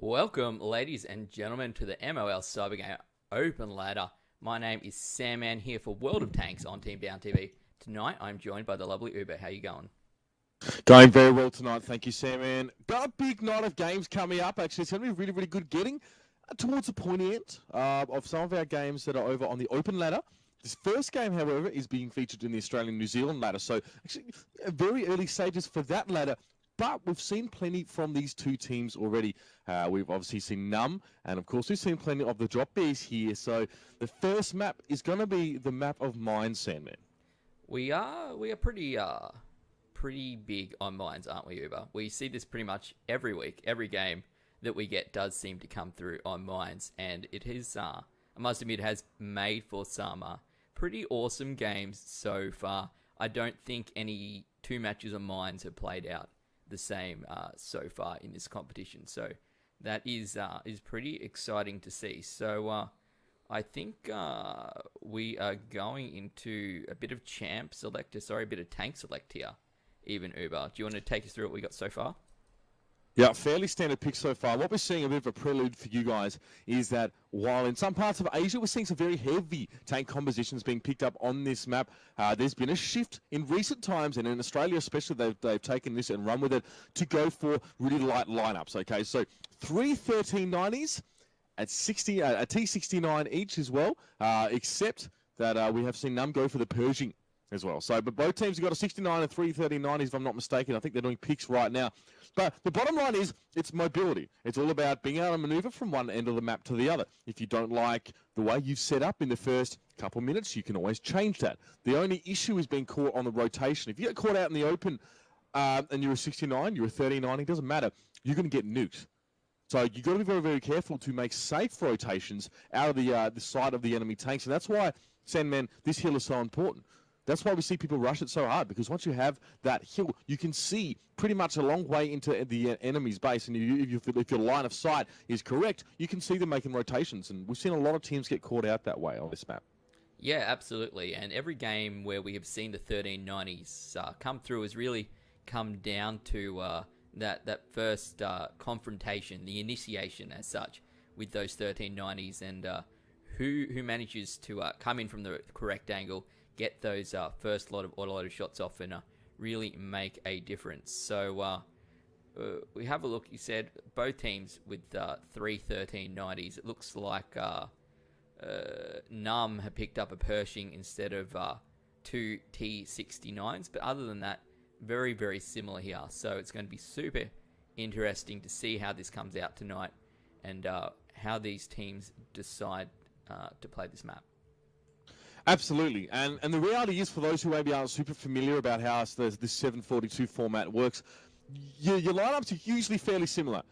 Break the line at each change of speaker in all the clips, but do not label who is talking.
Welcome, ladies and gentlemen, to the MOL Cybergame Open Ladder. My name is Sam Mann here for World of Tanks on Team Down TV. Tonight, I'm joined by the lovely Uber. How you going?
Going very well tonight, thank you, Sam. And got a big night of games coming up. Actually, it's going to be really, really good. Getting towards the pointy end of some of our games that are over on the open ladder. This first game, however, is being featured in the Australian-New Zealand ladder. So, actually, very early stages for that ladder. But we've seen plenty from these two teams already. We've obviously seen NUMB, and of course we've seen plenty of the drop bears here. So the first map is going to be the map of Mines, Sandman.
We are pretty big on mines, aren't we, Uber? We see this pretty much every week. Every game that we get does seem to come through on mines, and it is, I must admit, it has made for some pretty awesome games so far. I don't think any two matches on mines have played out the same so far in this competition, so that is pretty exciting to see. So I think we are going into a bit of tank select here, even Uber. Do you want to take us through what we got so far?
Yeah, fairly standard pick so far. What we're seeing, a bit of a prelude for you guys, is that while in some parts of Asia we're seeing some very heavy tank compositions being picked up on this map, there's been a shift in recent times, and in Australia especially, they've taken this and run with it to go for really light lineups. Okay, so 3 1390s at 60, a T69 each as well, except that we have seen NUMB go for the Pershing as well. So, but both teams have got a 69 and 3 1390s, if I'm not mistaken. I think they're doing picks right now. But the bottom line is, it's mobility. It's all about being able to maneuver from one end of the map to the other. If you don't like the way you've set up in the first couple minutes, you can always change that. The only issue is being caught on the rotation. If you get caught out in the open and you're a 69, you're a 3090, it doesn't matter. You're going to get nuked. So you've got to be very, very careful to make safe rotations out of the side of the enemy tanks. And that's why, Sandman, this hill is so important. That's why we see people rush it so hard, because once you have that hill, you can see pretty much a long way into the enemy's base, and if your line of sight is correct, you can see them making rotations, and we've seen a lot of teams get caught out that way on this map.
Yeah, absolutely, and every game where we have seen the 1390s come through has really come down to that first confrontation, the initiation as such, with those 1390s, and who manages to come in from the correct angle, get those first lot of autoloaded shots off, and really make a difference. So we have a look. You said both teams with 3 1390s. It looks like NUMB have picked up a Pershing instead of 2 T69s. But other than that, very, very similar here. So it's going to be super interesting to see how this comes out tonight, and how these teams decide to play this map.
Absolutely, and the reality is, for those who maybe aren't super familiar about how this 742 format works, your lineups are usually fairly similar,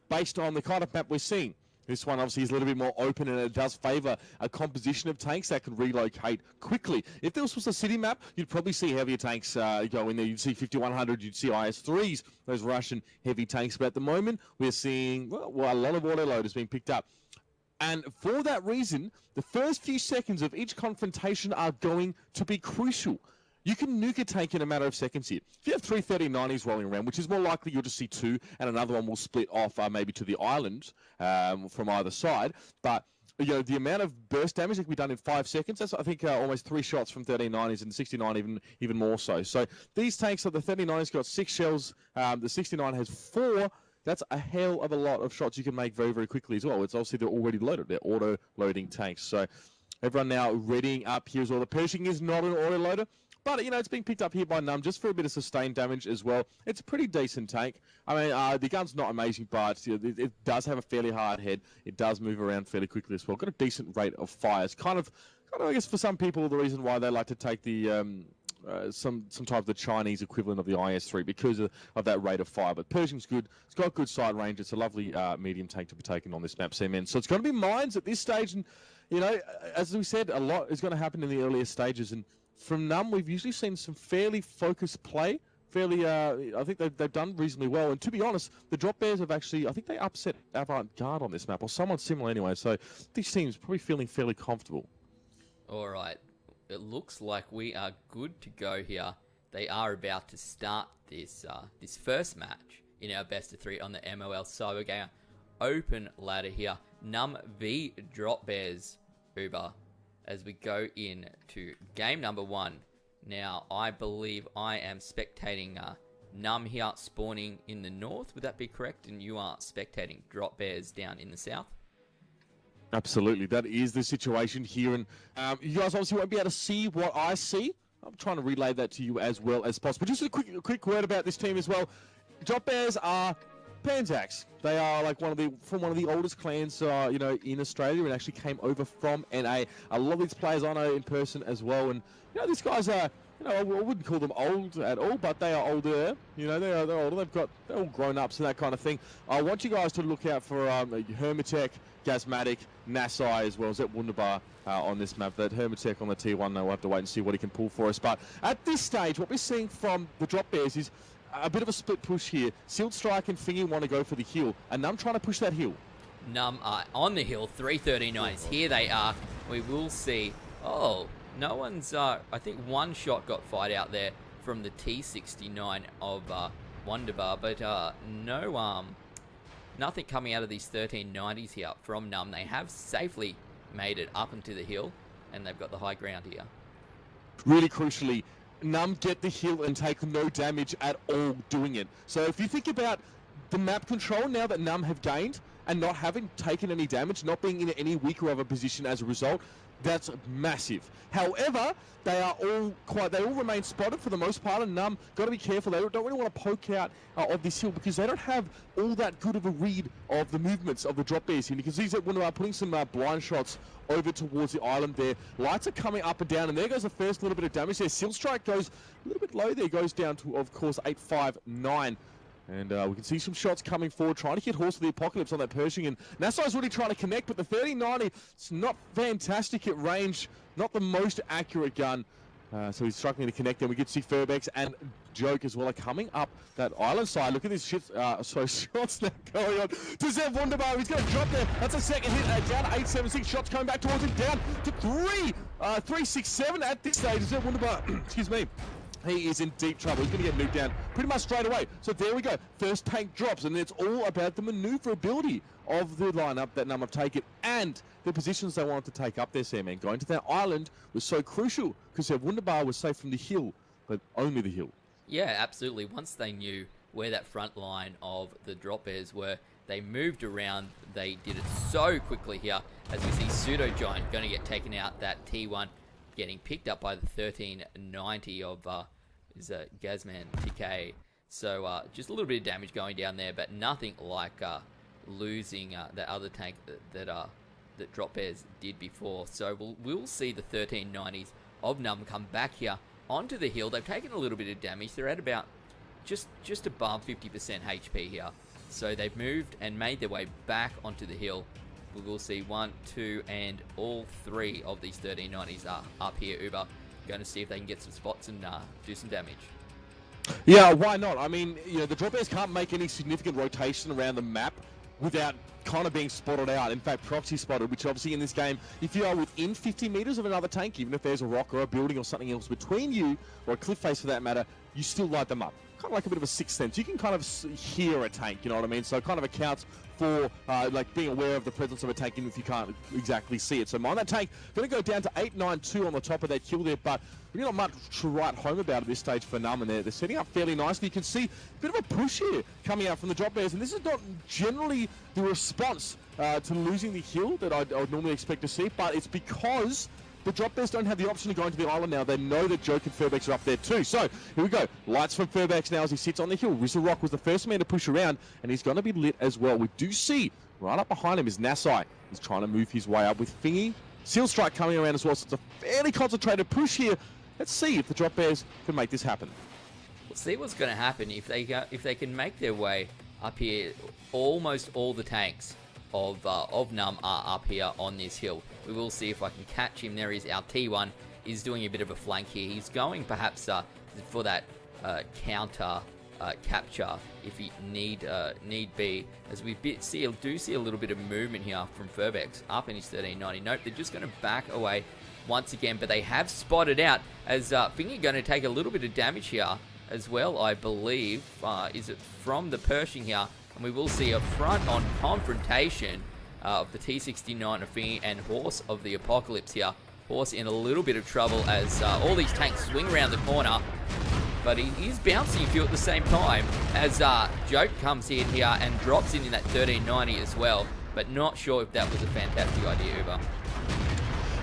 based on the kind of map we're seeing. This one obviously is a little bit more open, and it does favour a composition of tanks that can relocate quickly. If this was a city map, you'd probably see heavier tanks go in there. You'd see 5100, you'd see IS-3s, those Russian heavy tanks. But at the moment, we're seeing a lot of autoloaders being picked up. And for that reason, the first few seconds of each confrontation are going to be crucial. You can nuke a tank in a matter of seconds here. If you have 3 1390s rolling around, which is more likely you'll just see two, and another one will split off maybe to the island from either side. But the amount of burst damage that can be done in 5 seconds, that's, I think, almost 3 shots from 1390s, and 69 even more so. So these tanks, the 39's got 6 shells, the 69 has 4. That's a hell of a lot of shots you can make very, very quickly as well. It's obviously they're already loaded. They're auto-loading tanks. So everyone now readying up here as well. The Pershing is not an auto-loader, but, it's being picked up here by NUMB just for a bit of sustained damage as well. It's a pretty decent tank. I mean, the gun's not amazing, but it does have a fairly hard head. It does move around fairly quickly as well. Got a decent rate of fire. It's kind of, I guess, for some people, the reason why they like to take the some type of the Chinese equivalent of the IS-3 because of that rate of fire. But Pershing's good. It's got good side range. It's a lovely medium tank to be taken on this map, Sam. So it's going to be mines at this stage. And, as we said, a lot is going to happen in the earlier stages. And from NUMB, we've usually seen some fairly focused play. I think they've done reasonably well. And to be honest, the drop bears have actually, I think they upset Avant-Garde on this map, or someone similar anyway. So these teams probably feeling fairly comfortable.
All right. It looks like we are good to go here. They are about to start this first match in our best of 3 on the MOL Cybergame open ladder here. NUMB v Drop Bears, Uber, as we go into game number 1. Now, I believe I am spectating NUMB here spawning in the north. Would that be correct? And you are spectating Drop Bears down in the south?
Absolutely, that is the situation here, and you guys obviously won't be able to see what I see. I'm trying to relay that to you as well as possible. Just a quick word about this team as well. Drop Bears are Panzacs. They are like one of the oldest clans, in Australia, and actually came over from NA. A lot of these players I know in person as well, and these guys are. I wouldn't call them old at all, but they are older. They're older. They're all grown ups and that kind of thing. I want you guys to look out for Hermitech, Gasmatic, Nasai, as well as that Wunderbar on this map. That Hermitech on the T1, we'll have to wait and see what he can pull for us. But at this stage, what we're seeing from the Drop Bears is a bit of a split push here. Sealed Strike and Fingy want to go for the hill, and NUMB trying to push that hill.
NUMB are on the hill, 339s. Here they are. We will see. Oh, no one's, I think one shot got fired out there from the T69 of Wunderbar, but nothing coming out of these 1390s here from NUMB. They have safely made it up into the hill, and they've got the high ground here.
Really crucially, NUMB get the hill and take no damage at all doing it. So if you think about the map control now that NUMB have gained and not having taken any damage, not being in any weaker of a position as a result, that's massive. However, they all remain spotted for the most part, and NUMB got to be careful. They don't really want to poke out of this hill because they don't have all that good of a read of the movements of the Drop Bears here. You can see that when they're putting some blind shots over towards the island there. Lights are coming up and down, and there goes the first little bit of damage there. Seal Strike goes a little bit low there, goes down to, of course, 859. And we can see some shots coming forward, trying to hit Horse of the Apocalypse on that Pershing. And Nassau's really trying to connect, but the 3090, it's not fantastic at range. Not the most accurate gun. So he's struggling to connect. Then we get to see Furbex and Joke as well are coming up that island side. Look at this shit. Shots now going on to Zev Wunderbar. He's going to drop there. That's a second hit. Down to 876. Shots coming back towards him. Down to 367 at this stage. Zev Wunderbar, excuse me. He is in deep trouble. He's going to get nuked down pretty much straight away. So there we go. First tank drops, and it's all about the maneuverability of the lineup that NUMB have taken and the positions they wanted to take up there, Sam. And going to that island was so crucial because their Wunderbar was safe from the hill, but only the hill.
Yeah, absolutely. Once they knew where that front line of the Drop Bears were, they moved around. They did it so quickly here. As we see Pseudo Giant going to get taken out. That T1 getting picked up by the 1390 of Gazman TK. So just a little bit of damage going down there, but nothing like losing the other tank that Drop Bears did before. So we'll see the 1390s of NUMB come back here onto the hill. They've taken a little bit of damage. They're at about just above 50% HP here. So they've moved and made their way back onto the hill. We will see 1, 2, and all 3 of these 1390s are up here. Uber going to see if they can get some spots and do some damage.
Yeah, why not? I mean, the Drop Bears can't make any significant rotation around the map without kind of being spotted out. In fact, proxy spotted, which obviously in this game, if you are within 50 meters of another tank, even if there's a rock or a building or something else between you, or a cliff face for that matter, you still light them up. Kind of like a bit of a sixth sense. You can kind of hear a tank, you know what I mean? So it kind of accounts for like being aware of the presence of a tank even if you can't exactly see it. So mind that tank, going to go down to 892 on the top of that kill there, but really not much to write home about at this stage for NUMB, and they're setting up fairly nicely. You can see a bit of a push here coming out from the Drop Bears, and this is not generally the response to losing the hill that I would normally expect to see, but it's because the Drop Bears don't have the option to go into the island now. They know that Joke and Furbex are up there too. So here we go. Lights from Furbex now as he sits on the hill. Rizzo Rock was the first man to push around, and he's going to be lit as well. We do see right up behind him is Nasai. He's trying to move his way up with Fingy. Seal Strike coming around as well. So it's a fairly concentrated push here. Let's see if the Drop Bears can make this happen.
We'll see what's going to happen if they can make their way up here. Almost all the tanks of NUMB are up here on this hill. We will see if I can catch him. There is our T1 is doing a bit of a flank here. He's going perhaps for that counter capture if he need be. As we do see a little bit of movement here from Furbex up in his 1390. Nope, they're just going to back away once again, but they have spotted out as Fingy going to take a little bit of damage here as well, I believe. Is it from the Pershing here? And we will see a front-on confrontation of the T-69 Affinity and Horse of the Apocalypse here. Horse in a little bit of trouble as all these tanks swing around the corner. But he is bouncing a few at the same time as Joke comes in here and drops in that 1390 as well. But not sure if that was a fantastic idea, Uber.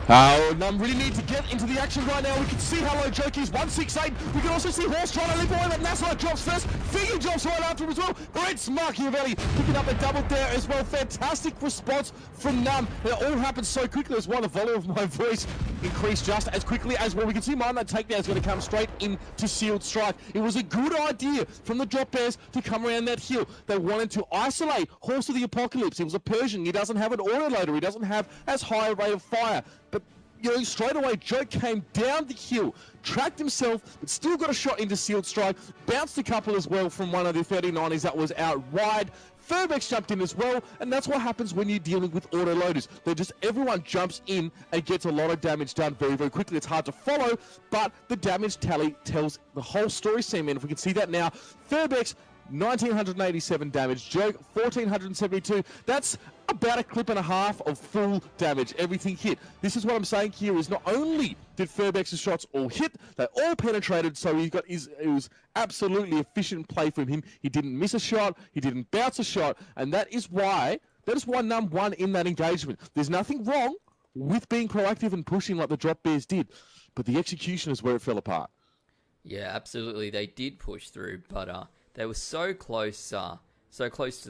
NUMB really need to get into the action right now. We can see how low Joke is, 168. We can also see Horse trying to leap away, but Nassau drops first. Figgy drops right after him as well. Brent's Machiavelli picking up a double there as well. Fantastic response from NUMB. It all happened so quickly as well. The volume of my voice increased just as quickly as well. We can see mine that takedown is going to come straight into Sealed Strike. It was a good idea from the Drop Bears to come around that hill. They wanted to isolate Horse of the Apocalypse. He was a Persian. He doesn't have an autoloader. He doesn't have as high a rate of fire. But straight away, Joke came down the hill, tracked himself, but still got a shot into Sealed Strike, bounced a couple as well from one of the 3090s that was out wide. Furbex jumped in as well, and that's what happens when you're dealing with autoloaders. Everyone jumps in and gets a lot of damage done very, very quickly. It's hard to follow, but the damage tally tells the whole story, Seaman. If we can see that now, Furbex, 1,987 damage, Joke 1,472. That's about a clip and a half of full damage. Everything hit. This is what I'm saying here is not only did Furbex's shots all hit, they all penetrated, so it was absolutely efficient play from him. He didn't miss a shot, he didn't bounce a shot, and that is why NUMB won in that engagement. There's nothing wrong with being proactive and pushing like the Drop Bears did, but the execution is where it fell apart.
Yeah, absolutely. They did push through, but they were so close to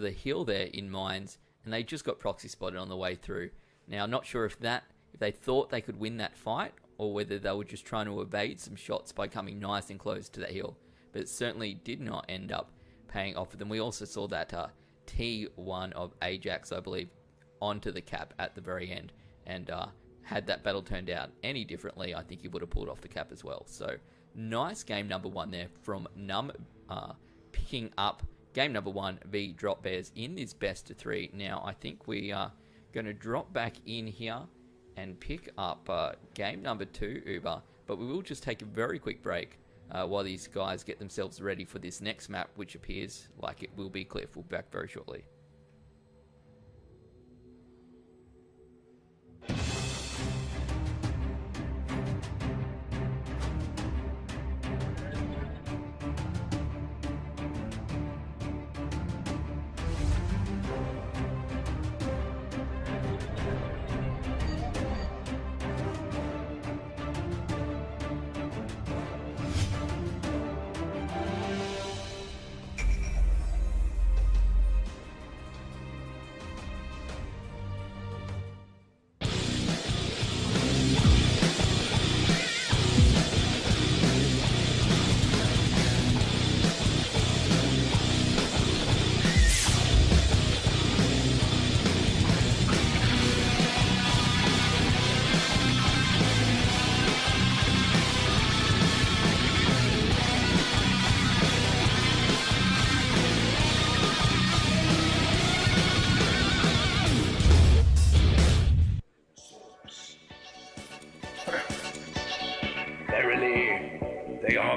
the hill there in Mines, and they just got proxy spotted on the way through. Now, not sure if they thought they could win that fight, or whether they were just trying to evade some shots by coming nice and close to the hill. But it certainly did not end up paying off for them. We also saw that T1 of Ajax, I believe, onto the cap at the very end. And had that battle turned out any differently, I think he would have pulled off the cap as well. So, nice game number one there from NUMB, picking up game number one v Drop Bears in this best of three. Now, I think we are going to drop back in here and pick up game number two, Uber. But we will just take a very quick break while these guys get themselves ready for this next map, which appears like it will be Cliff. We'll be back very shortly.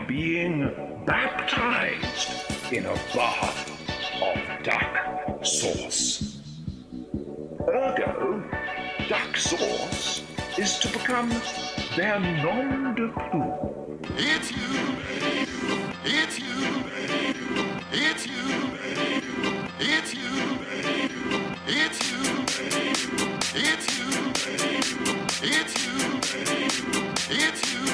Being baptized in a bath of duck sauce. Ergo, duck sauce is to become their nom de plume.
It's you, it's you, it's you, it's you, it's you, it's you, it's you, it's you.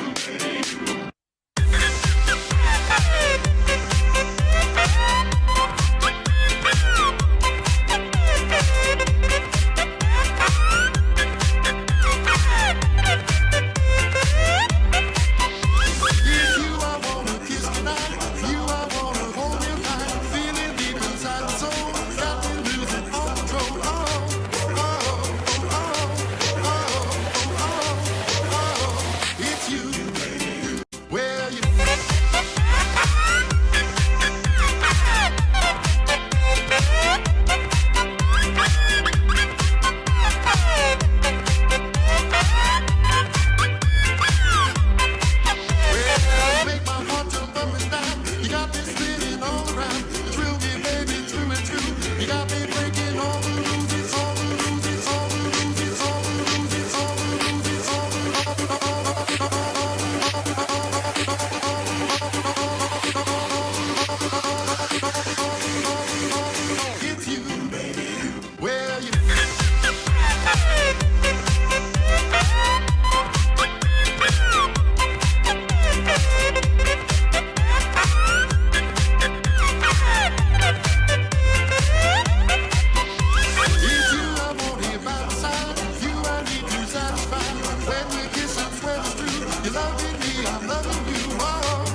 You're loving me, I'm loving you more.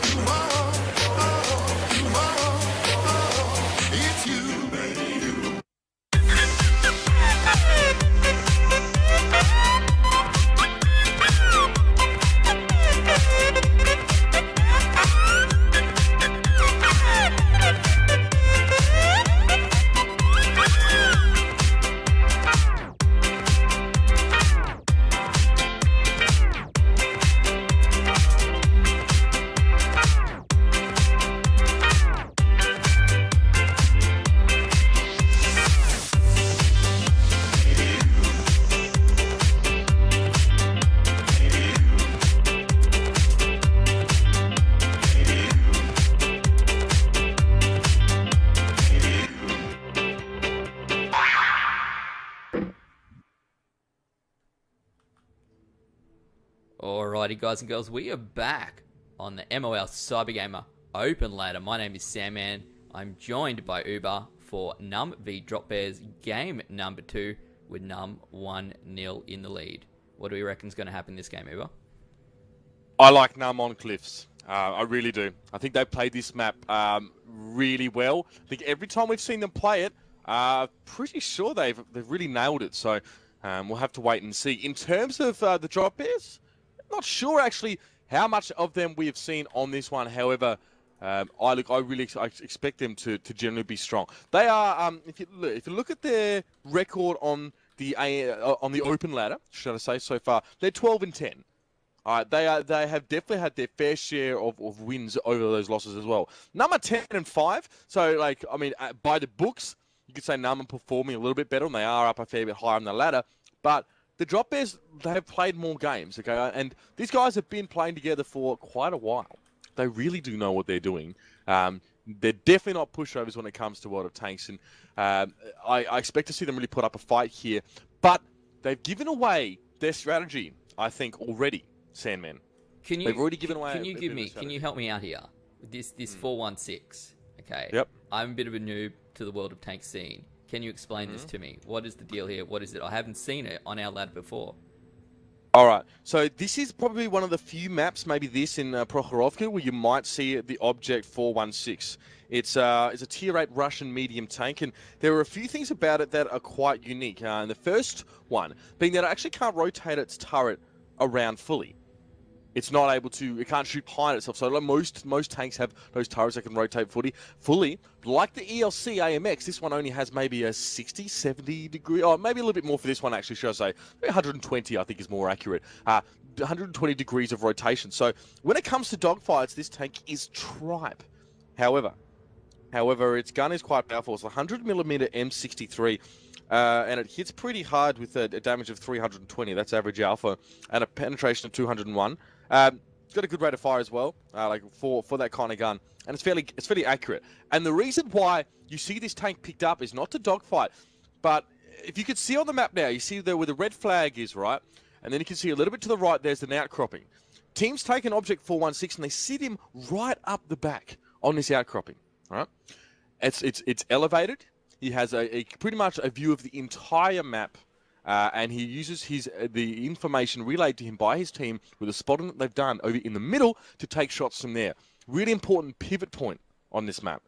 You more, you more. It's you, baby.
Alrighty, guys and girls, we are back on the MOL Cybergamer Open Ladder. My name is Sandman. I'm joined by Uber for NUMB v Drop Bears game number 2 with NUMB 1-0 in the lead. What do we reckon is going to happen in this game, Uber?
I like NUMB on Cliffs. I really do. I think they played this map really well. I think every time we've seen them play it, pretty sure they've really nailed it. So we'll have to wait and see. In terms of the Drop Bears, not sure actually how much of them we have seen on this one. However, I expect them to generally be strong. They are, if you look at their record on the open ladder, should I say, so far, they're 12-10. All right, they have definitely had their fair share of wins over those losses as well. Number 10-5. So like, I mean, by the books, you could say NUMB are performing a little bit better, and they are up a fair bit higher on the ladder, but the Drop Bears, they have played more games, okay? And these guys have been playing together for quite a while. They really do know what they're doing. They're definitely not pushovers when it comes to World of Tanks. And I expect to see them really put up a fight here. But they've given away their strategy, I think, already, Sandman. They've already given away.
Can you help me out here? With this 4-1-6, okay?
Yep.
I'm a bit of a noob to the World of Tanks scene. Can you explain this to me? What is the deal here? What is it? I haven't seen it on our ladder before.
All right. So this is probably one of the few maps, maybe this in Prokhorovka, where you might see the object 416. It's a tier 8 Russian medium tank, and there are a few things about it that are quite unique. And the first one being that it actually can't rotate its turret around fully. It's not able to, it can't shoot behind itself. So like most tanks have those turrets that can rotate fully. Like the ELC AMX, this one only has maybe a 60, 70 degree, or maybe a little bit more for this one actually, should I say. 120, I think, is more accurate. 120 degrees of rotation. So when it comes to dogfights, this tank is tripe. However, its gun is quite powerful. It's a 100mm M63. And it hits pretty hard with a damage of 320. That's average alpha, and a penetration of 201. It's got a good rate of fire as well, like for that kind of gun, and it's fairly accurate. And the reason why you see this tank picked up is not to dogfight, but if you could see on the map now, you see there where the red flag is, right? And then you can see a little bit to the right, there's an outcropping. Teams take an object 416 and they sit him right up the back on this outcropping. All right, it's elevated. He has a pretty much a view of the entire map, and he uses the information relayed to him by his team with the spotting that they've done over in the middle to take shots from there. Really important pivot point on this map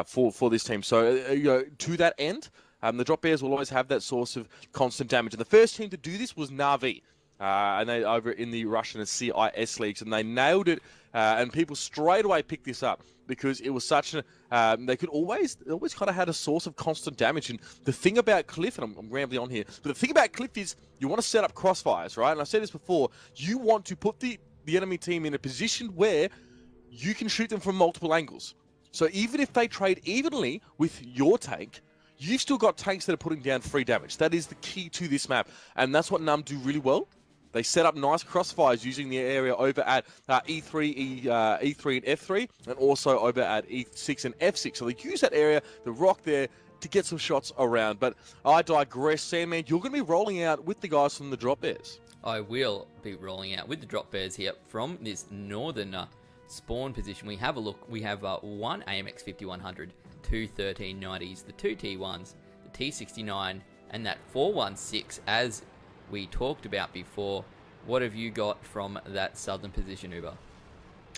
for this team. So to that end, the Drop Bears will always have that source of constant damage. And the first team to do this was Na'Vi. And they over in the Russian CIS leagues, and they nailed it. And people straight away picked this up because it was such a. They always kind of had a source of constant damage. And the thing about Cliff, and I'm rambling on here, but the thing about Cliff is you want to set up crossfires, right? And I said this before. You want to put the enemy team in a position where you can shoot them from multiple angles. So even if they trade evenly with your tank, you've still got tanks that are putting down free damage. That is the key to this map, and that's what NUMB do really well. They set up nice crossfires using the area over at E3 and F3, and also over at E6 and F6. So they use that area, the rock there, to get some shots around. But I digress. Sandman, you're going to be rolling out with the guys from the Drop Bears.
I will be rolling out with the Drop Bears here from this northern spawn position. We have a look. We have one AMX 5100, two 1390s, the two T1s, the T69, and that 416 as we talked about before. What have you got from that southern position, Uber?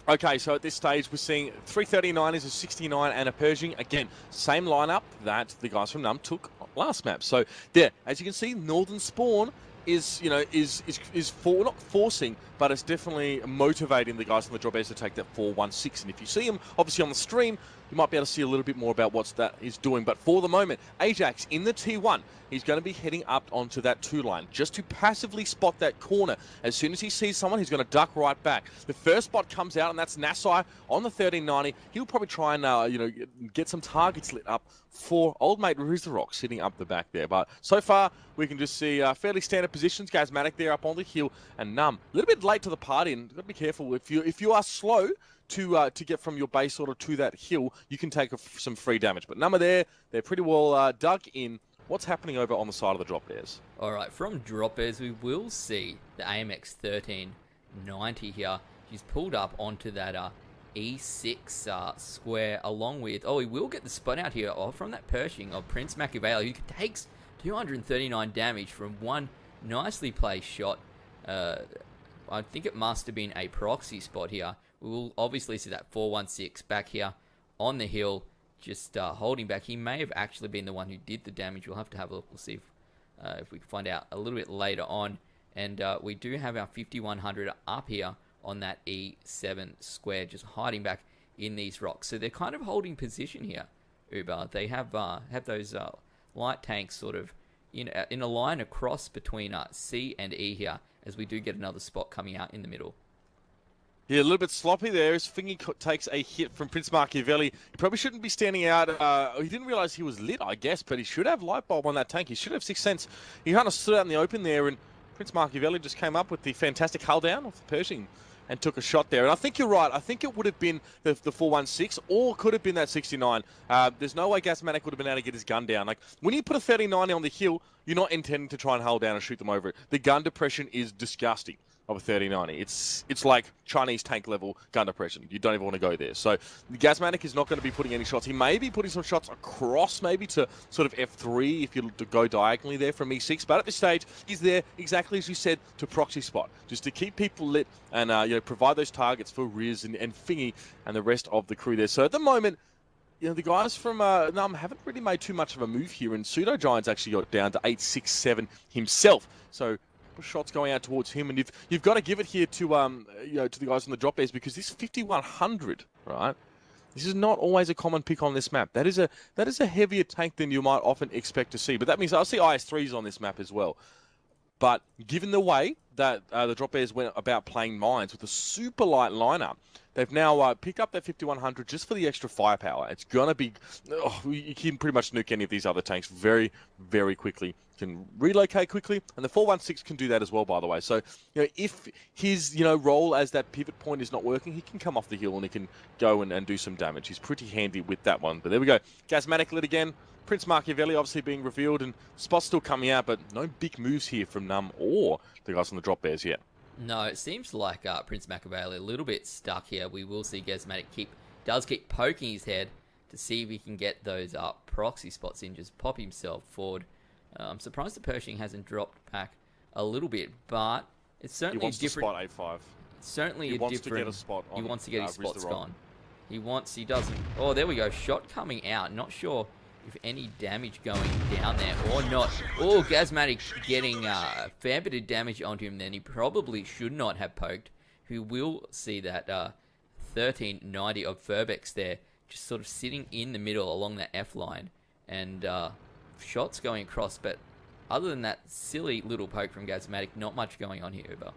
Okay, so at this stage, we're seeing 339 is a 69 and a Pershing. Again, same lineup that the guys from NUMB took last map. So there, as you can see, Northern Spawn is not forcing, but it's definitely motivating the guys from the drop airs to take that 416. And if you see him, obviously on the stream, you might be able to see a little bit more about what that is doing. But for the moment, Ajax in the T1, he's going to be heading up onto that 2 line just to passively spot that corner. As soon as he sees someone, he's going to duck right back. The first spot comes out, and that's Nassai on the 1390. He'll probably try and get some targets lit up for old mate Rock sitting up the back there. But so far, we can just see fairly standard positions. Gazmatic there up on the hill, and NUMB a little bit late to the party, and you've got to be careful if you are slow to get from your base sort of to that hill, you can take some free damage. But NUMB are there; they're pretty well dug in. What's happening over on the side of the drop airs?
All right, from drop airs, we will see the AMX 1390 here. She's pulled up onto that E6 square, along with... Oh, we will get the spot out here from that Pershing of Prince Machiavelli, who takes 239 damage from one nicely placed shot. I think it must have been a proxy spot here. We will obviously see that 416 back here on the hill, just holding back. He may have actually been the one who did the damage. We'll have to have a look. We'll see if we can find out a little bit later on. And we do have our 5100 up here on that E7 square, just hiding back in these rocks. So they're kind of holding position here, Uber. They have those light tanks sort of in a line across between C and E here, as we do get another spot coming out in the middle.
Yeah, a little bit sloppy there as Fingy takes a hit from Prince Machiavelli. He probably shouldn't be standing out. He didn't realise he was lit, I guess, but he should have light bulb on that tank. He should have Sixth Sense. He kind of stood out in the open there, and Prince Machiavelli just came up with the fantastic hull down off the Pershing and took a shot there. And I think you're right. I think it would have been the 416, or could have been that 69. There's no way Gasmatic would have been able to get his gun down. Like, when you put a 3090 on the hill, you're not intending to try and hull down and shoot them over it. The gun depression is disgusting of a 3090. It's like Chinese tank level gun depression. You don't even want to go there. So the Gasmatic is not going to be putting any shots. He may be putting some shots across, maybe to sort of F3 if you go diagonally there from E6. But at this stage, he's there exactly as you said, to proxy spot, just to keep people lit and provide those targets for Riz and Fingy and the rest of the crew there. So at the moment, the guys from NUMB haven't really made too much of a move here, and Pseudo Giants actually got down to 867 himself. So shots going out towards him, and you've got to give it here to to the guys on the drop airs, because this 5100, right? This is not always a common pick on this map. That is a heavier tank than you might often expect to see. But that means I'll see IS3s on this map as well. But given the way that the drop airs went about playing mines with a super light lineup, they've now picked up that 5100 just for the extra firepower. It's going to be... you can pretty much nuke any of these other tanks very, very quickly. Can relocate quickly, and the 416 can do that as well, by the way. So, if his, role as that pivot point is not working, he can come off the hill and he can go and do some damage. He's pretty handy with that one. But there we go. Gasmatic lit again. Prince Machiavelli obviously being revealed, and spots still coming out, but no big moves here from NUMB or the guys on the drop bears yet.
No, it seems like Prince Machiavelli a little bit stuck here. We will see Gasmatic does keep poking his head to see if he can get those proxy spots in, just pop himself forward. I'm surprised the Pershing hasn't dropped back a little bit, but it's certainly
a different... He wants to spot A5.
Certainly
he
a
wants
different...
to get a spot on,
he wants to get his spots
Riz
gone. He doesn't... Oh, there we go. Shot coming out. Not sure if any damage going down there or not. Oh, Gasmatic getting a fair bit of damage onto him then. He probably should not have poked. We will see that 1390 of Furbex there, just sort of sitting in the middle along that F line. And shots going across, but other than that silly little poke from Gasmatic, not much going on here, Uber.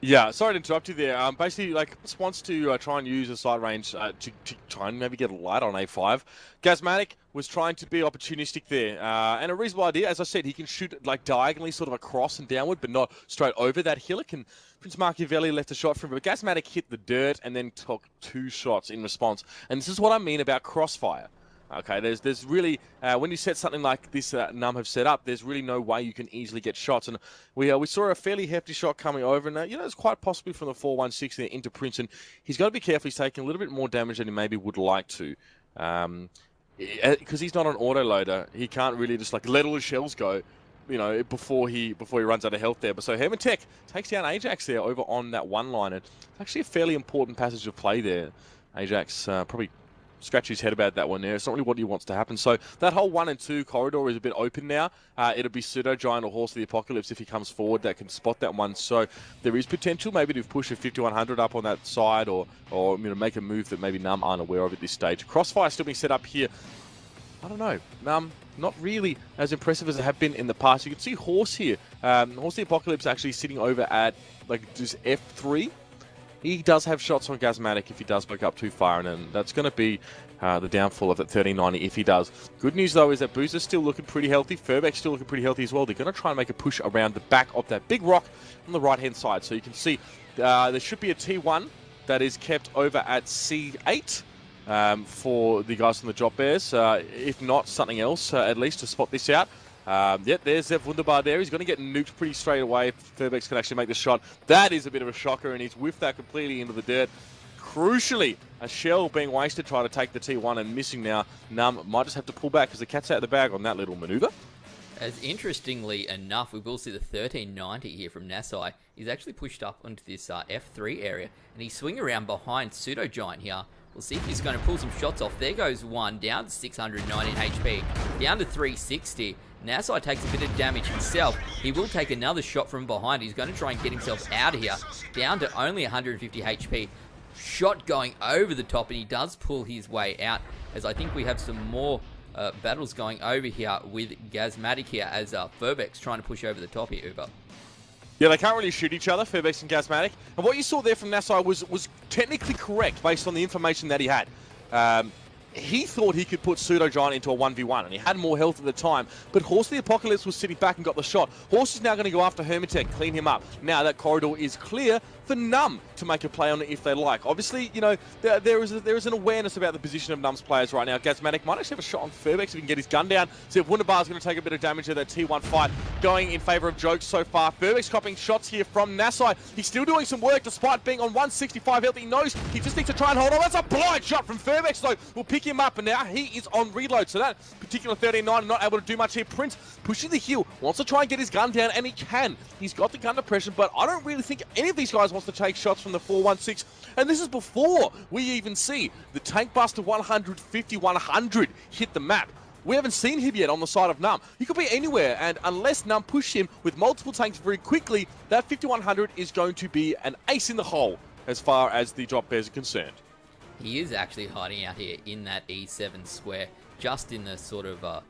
Yeah, sorry to interrupt you there. Basically, just wants to try and use a sight range to try and maybe get a light on A5. Gasmatic was trying to be opportunistic there, and a reasonable idea. As I said, he can shoot diagonally, sort of across and downward, but not straight over that hillock. And Prince Machiavelli left a shot for him, but Gasmatic hit the dirt and then took 2 shots in response. And this is what I mean about crossfire. Okay, there's really, when you set something like this NUMB have set up, there's really no way you can easily get shots. And we saw a fairly hefty shot coming over, and it's quite possibly from the 416 there into Prince, and he's got to be careful. He's taking a little bit more damage than he maybe would like to. Because he's not an autoloader, he can't really just let all his shells go before he runs out of health there. But so Hermitech takes down Ajax there over on that one line. And it's actually a fairly important passage of play there. Ajax probably scratch his head about that one there. It's not really what he wants to happen. So that whole 1 and 2 corridor is a bit open now. It'll be Pseudo Giant or Horse of the Apocalypse if he comes forward that can spot that one. So there is potential maybe to push a 5100 up on that side or make a move that maybe NUMB aren't aware of at this stage. Crossfire still being set up here. I don't know. NUMB not really as impressive as they have been in the past. You can see Horse here. Horse of the Apocalypse actually sitting over at just F3. He does have shots on Gazmatic if he does break up too far, and that's going to be the downfall of that 1390 if he does. Good news, though, is that Boozer's still looking pretty healthy. Furbeck's still looking pretty healthy as well. They're going to try and make a push around the back of that big rock on the right-hand side. So you can see there should be a T1 that is kept over at C8 for the guys from the Drop Bears. If not, something else, at least, to spot this out. There's Zev Wunderbar there. He's going to get nuked pretty straight away if Furbex can actually make the shot. That is a bit of a shocker, and he's whiffed that completely into the dirt. Crucially, a shell being wasted trying to take the T1 and missing now. NUMB might just have to pull back because the cat's out of the bag on that little maneuver.
As interestingly enough, we will see the 1390 here from Nasai. He's actually pushed up onto this F3 area, and he's swinging around behind Pseudo Giant here. We'll see if he's going to pull some shots off. There goes one, down to 619 HP, down to 360. Nasai takes a bit of damage himself. He will take another shot from behind. He's going to try and get himself out of here, down to only 150 HP. Shot going over the top, and he does pull his way out, as I think we have some more battles going over here with Gazmatic here, as Furbeck's trying to push over the top here, Uber.
Yeah, they can't really shoot each other, Furbex and Gazmatic. And what you saw there from Nasai was technically correct based on the information that he had. He thought he could put Pseudo Giant into a 1v1, and he had more health at the time, but Horse the Apocalypse was sitting back and got the shot. Horse is now going to go after Hermitech, clean him up. Now that corridor is clear for NUMB to make a play on it if they like. Obviously, there is an awareness about the position of NUMB's players right now. Gazmatic might actually have a shot on Furbex if he can get his gun down. So if Wunderbar's going to take a bit of damage of that T1 fight, going in favour of Jokes so far. Furbex copying shots here from Nasai. He's still doing some work despite being on 165 health. He knows he just needs to try and hold on. That's a blind shot from Furbex, though. We'll pick him up, and now he is on reload. So that particular 13-9 not able to do much here. Prince pushing the heel, wants to try and get his gun down, and he can. He's got the gun depression, but I don't really think any of these guys wants to take shots from the 416. And this is before we even see the Tank Buster 150-100 hit the map. We haven't seen him yet on the side of NUMB. He could be anywhere, and unless NUMB push him with multiple tanks very quickly, that 5100 is going to be an ace in the hole as far as the Drop Bears are concerned.
He is actually hiding out here in that E7 square, just in the sort of,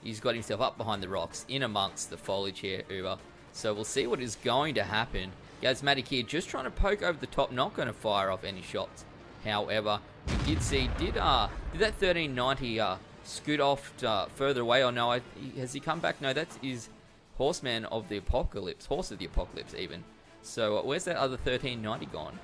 he's got himself up behind the rocks, in amongst the foliage here, Uber. So we'll see what is going to happen. Gazmatic here just trying to poke over the top, not going to fire off any shots. However, we did see, did that 1390 scoot off further away, or no, has he come back? No, that is Horseman of the Apocalypse, Horse of the Apocalypse even. So where's that other 1390 gone?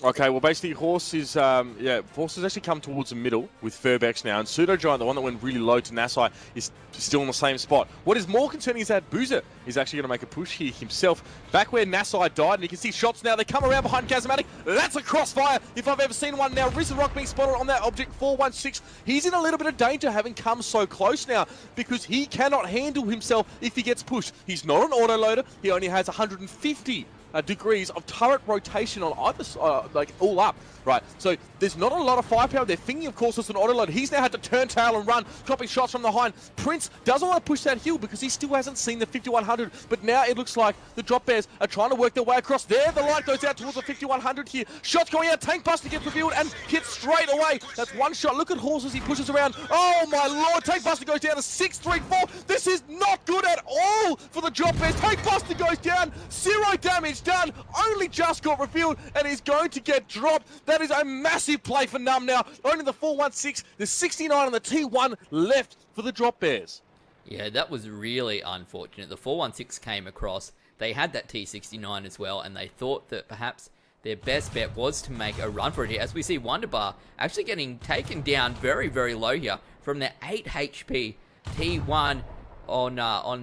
Okay, well, basically, Horse has actually come towards the middle with Furbex now, and Pseudo Giant, the one that went really low to Nasai, is still in the same spot. What is more concerning is that Boozer is actually going to make a push here himself, back where Nasai died, and you can see shots now. They come around behind Gazmatic. That's a crossfire, if I've ever seen one. Now, Risen Rock being spotted on that object, 416. He's in a little bit of danger, having come so close now, because he cannot handle himself if he gets pushed. He's not an autoloader. He only has 150 degrees of turret rotation on either side, all up, right? So there's not a lot of firepower there. Thingy, of course, is an autoload. He's now had to turn tail and run, dropping shots from behind. Prince doesn't want to push that hill because he still hasn't seen the 5100, but now it looks like the Drop Bears are trying to work their way across. There, the light goes out towards the 5100 here. Shots going out. Tank Buster gets revealed and hits straight away. That's one shot. Look at Horse as he pushes around. Oh, my Lord. Tank Buster goes down to 634. This is not good at all for the Drop Bears. Tank Buster goes down. 0 damage done. Only just got revealed and is going to get dropped. That is a massive play for NUMB now. Only the 416, the 69 and the T1 left for the Drop Bears.
Yeah, that was really unfortunate. The 416 came across. They had that T69 as well, and they thought that perhaps their best bet was to make a run for it here. As we see Wunderbar actually getting taken down very, very low here from their 8 HP T1 on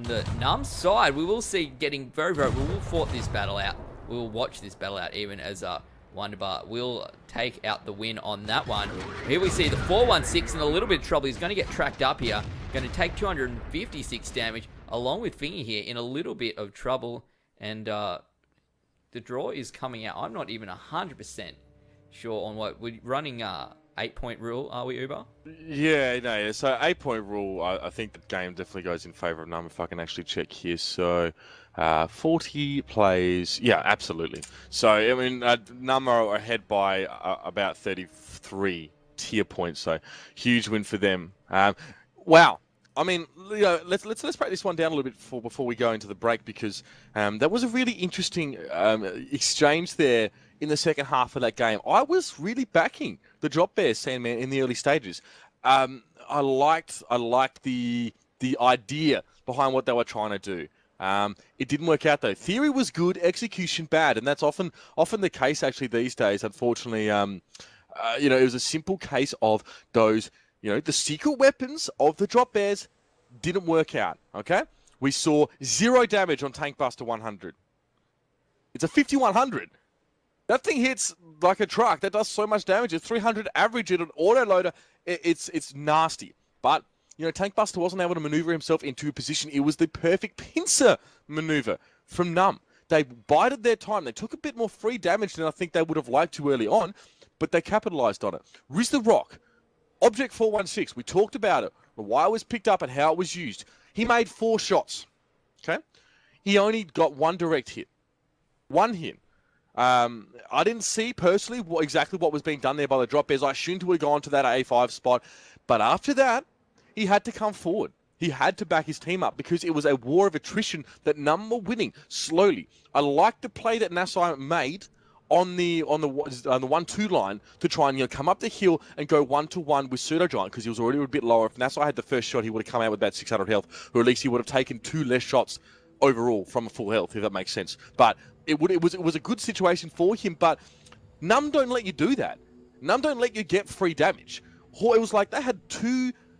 the NUMB side. We will see getting very, very... We will fought this battle out. We will watch this battle out even as Wunderbar will take out the win on that one. Here we see the 416 in a little bit of trouble. He's going to get tracked up here. Going to take 256 damage. along with Fingy here, in a little bit of trouble. And the draw is coming out. I'm not even 100% sure on what we're running. 8-point rule, are we, Uber?
Yeah, no. So 8-point rule, I think the game definitely goes in favour of NUMB. If I can actually check here, so 40 plays, yeah, absolutely. So I mean, NUMB are ahead by about 33 tier points. So huge win for them. Wow. I mean, let's break this one down a little bit before we go into the break, because that was a really interesting exchange there in the second half of that game. I was really backing the Drop Bears, Sandman, in the early stages. I liked the idea behind what they were trying to do. It didn't work out though. Theory was good, execution bad, and that's often the case actually these days. Unfortunately, it was a simple case of those. The secret weapons of the Drop Bears didn't work out, okay? We saw 0 damage on Tank Buster 100. It's a 5100. That thing hits like a truck. That does so much damage. It's 300 average in an autoloader. It's nasty. But, Tank Buster wasn't able to maneuver himself into a position. It was the perfect pincer maneuver from NUMB. They bided their time. They took a bit more free damage than I think they would have liked to early on, but they capitalized on it. Riz the Rock. Object 416, we talked about it, why it was picked up and how it was used. He made 4 shots, okay? He only got 1 direct hit. 1 hit. I didn't see, personally, exactly what was being done there by the Drop Bears. I assumed he would have gone to that A5 spot. But after that, he had to come forward. He had to back his team up because it was a war of attrition that NUMB were winning slowly. I liked the play that Nassai made on the 1-2 line to try and come up the hill and go 1-to-1 with Pseudo Giant, because he was already a bit lower. If Nassau had the first shot, he would have come out with about 600 health, or at least he would have taken 2 less shots overall from a full health, if that makes sense. But it was a good situation for him. But NUMB don't let you do that. NUMB don't let you get free damage. It was like they had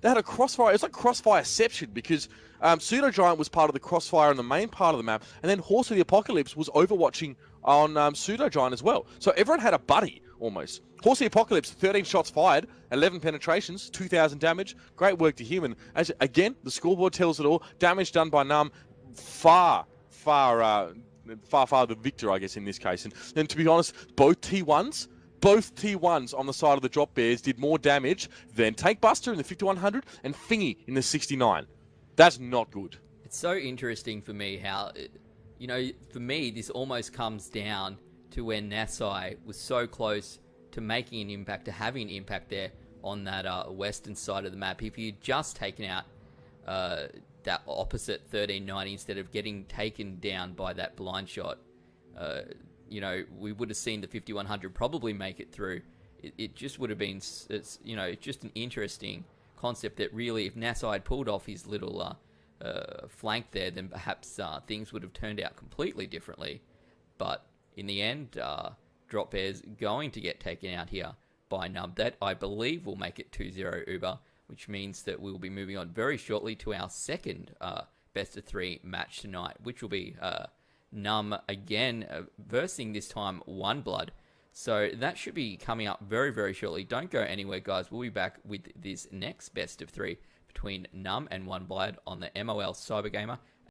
a crossfire. It was like crossfireception, because Pseudo Giant was part of the crossfire in the main part of the map, and then Horse of the Apocalypse was overwatching on Pseudo Giant as well. So everyone had a buddy, almost. Horse of the Apocalypse, 13 shots fired, 11 penetrations, 2,000 damage. Great work to him. And again, the scoreboard tells it all. Damage done by NUMB, far the victor, I guess, in this case. And to be honest, both T1s on the side of the Drop Bears did more damage than Tank Buster in the 5100 and Fingy in the 69. That's not good.
It's so interesting for me how, for me, this almost comes down to when Nassai was so close to making an impact, to having an impact there on that western side of the map. If you'd just taken out that opposite 1390 instead of getting taken down by that blind shot, we would have seen the 5100 probably make it through. It just would have been, it's just an interesting concept that really, if Nassau had pulled off his little flank there, then perhaps things would have turned out completely differently. But in the end, Drop Bears going to get taken out here by NUMB. That, I believe, will make it 2-0 Uber, which means that we will be moving on very shortly to our second best of 3 match tonight, which will be NUMB again versing this time One Blood. So that should be coming up very, very shortly. Don't go anywhere, guys. We'll be back with this next best of 3 between NUMB and One Blood on the MOL Cyber Gamer.